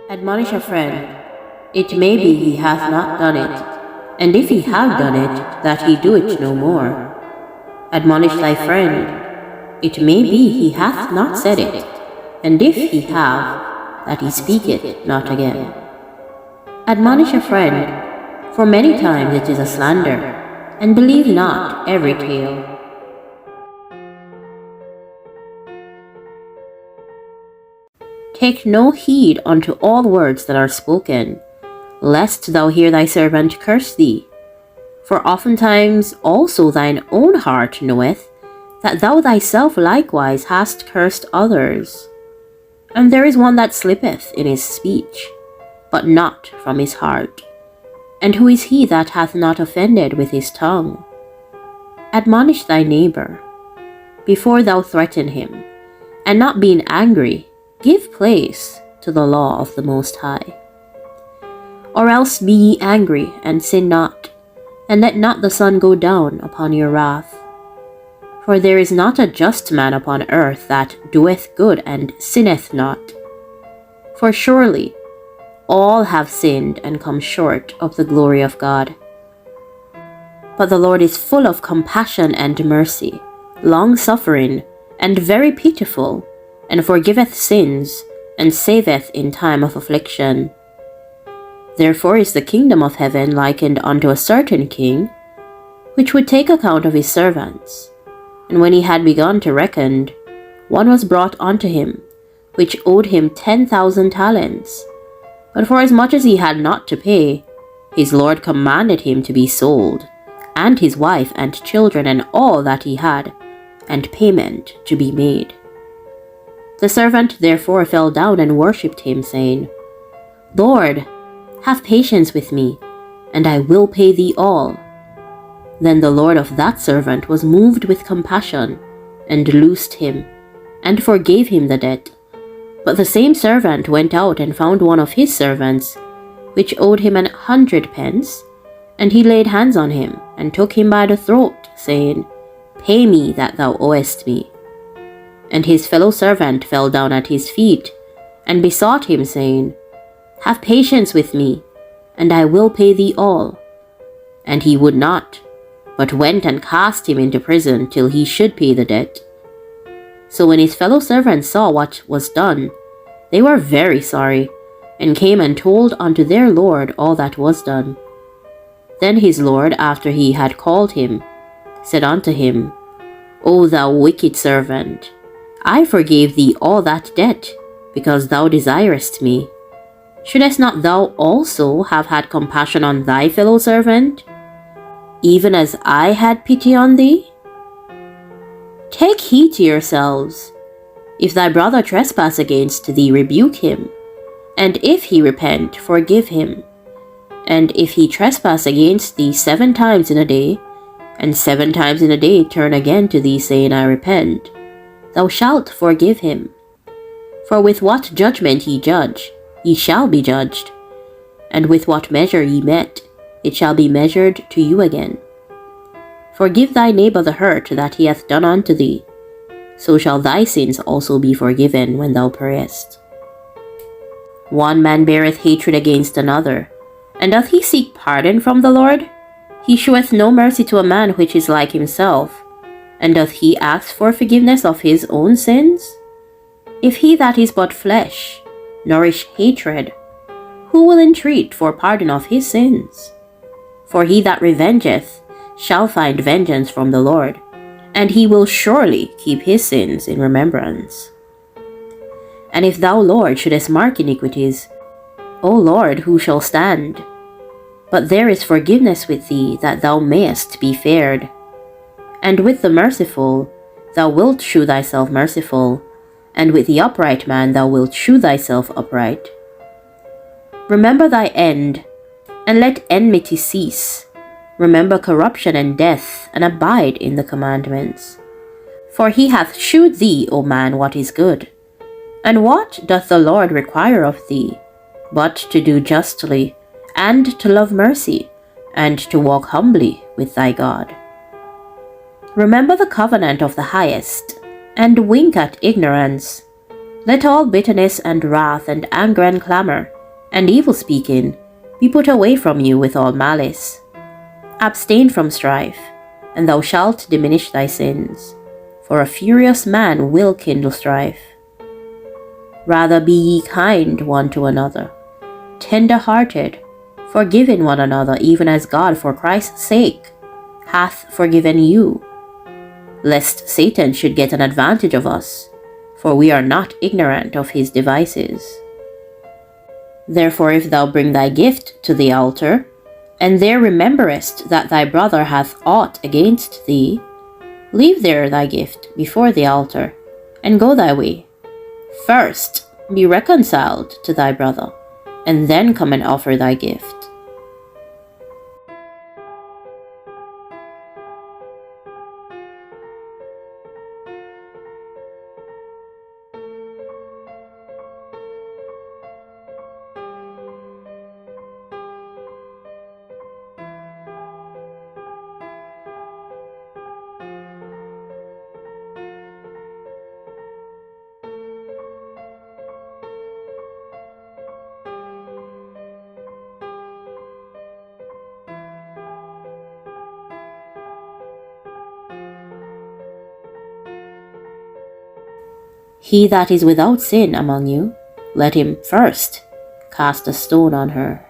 Admonish a friend. It may be he hath not done it, and if he have done it, that he do it no more. Admonish thy friend. It may be he hath not said it, and if he have, that he speak it not again. Admonish a friend, for many times it is a slander, and believe not every tale. Take no heed unto all words that are spoken, lest thou hear thy servant curse thee. For oftentimes also thine own heart knoweth that thou thyself likewise hast cursed others. And there is one that slippeth in his speech, but not from his heart. And who is he that hath not offended with his tongue? Admonish thy neighbor, before thou threaten him, and not being angry, give place to the law of the Most High. Or else be ye angry, and sin not, and let not the sun go down upon your wrath. For there is not a just man upon earth that doeth good and sinneth not. For surely all have sinned and come short of the glory of God. But the Lord is full of compassion and mercy, long-suffering, and very pitiful, and forgiveth sins, and saveth in time of affliction. Therefore is the kingdom of heaven likened unto a certain king, which would take account of his servants. And when he had begun to reckon, one was brought unto him, which owed him 10,000 talents. But forasmuch as he had not to pay, his Lord commanded him to be sold, and his wife and children and all that he had, and payment to be made. The servant therefore fell down and worshipped him, saying, Lord, have patience with me, and I will pay thee all. Then the Lord of that servant was moved with compassion, and loosed him, and forgave him the debt. But the same servant went out and found one of his servants, which owed him 100 pence, and he laid hands on him, and took him by the throat, saying, Pay me that thou owest me. And his fellow servant fell down at his feet, and besought him, saying, Have patience with me, and I will pay thee all. And he would not, but went and cast him into prison till he should pay the debt. So when his fellow servants saw what was done, they were very sorry, and came and told unto their Lord all that was done. Then his Lord, after he had called him, said unto him, O thou wicked servant, I forgave thee all that debt, because thou desirest me. Shouldest not thou also have had compassion on thy fellow servant, even as I had pity on thee? Take heed to yourselves. If thy brother trespass against thee, rebuke him, and if he repent, forgive him. And if he trespass against thee 7 times in a day, and 7 times in a day turn again to thee, saying, I repent, thou shalt forgive him. For with what judgment ye judge, ye shall be judged, and with what measure ye met, it shall be measured to you again. Forgive thy neighbor the hurt that he hath done unto thee, so shall thy sins also be forgiven when thou prayest. One man beareth hatred against another, and doth he seek pardon from the Lord? He sheweth no mercy to a man which is like himself, and doth he ask for forgiveness of his own sins? If he that is but flesh nourish hatred, who will entreat for pardon of his sins? For he that revengeth shall find vengeance from the Lord, and he will surely keep his sins in remembrance. And if thou, Lord, shouldest mark iniquities, O Lord, who shall stand? But there is forgiveness with thee, that thou mayest be feared. And with the merciful thou wilt shew thyself merciful, and with the upright man thou wilt shew thyself upright. Remember thy end, and let enmity cease. Remember corruption and death, and abide in the commandments. For he hath shewed thee, O man, what is good. And what doth the Lord require of thee, but to do justly, and to love mercy, and to walk humbly with thy God? Remember the covenant of the highest, and wink at ignorance. Let all bitterness and wrath and anger and clamor And evil speaking be put away from you with all malice. Abstain from strife, and thou shalt diminish thy sins, for a furious man will kindle strife. Rather be ye kind one to another, tender-hearted, forgiving one another, even as God for Christ's sake hath forgiven you, lest Satan should get an advantage of us, for we are not ignorant of his devices. Therefore, if thou bring thy gift to the altar, and there rememberest that thy brother hath aught against thee, leave there thy gift before the altar, and go thy way. First be reconciled to thy brother, and then come and offer thy gift. He that is without sin among you, let him first cast a stone on her.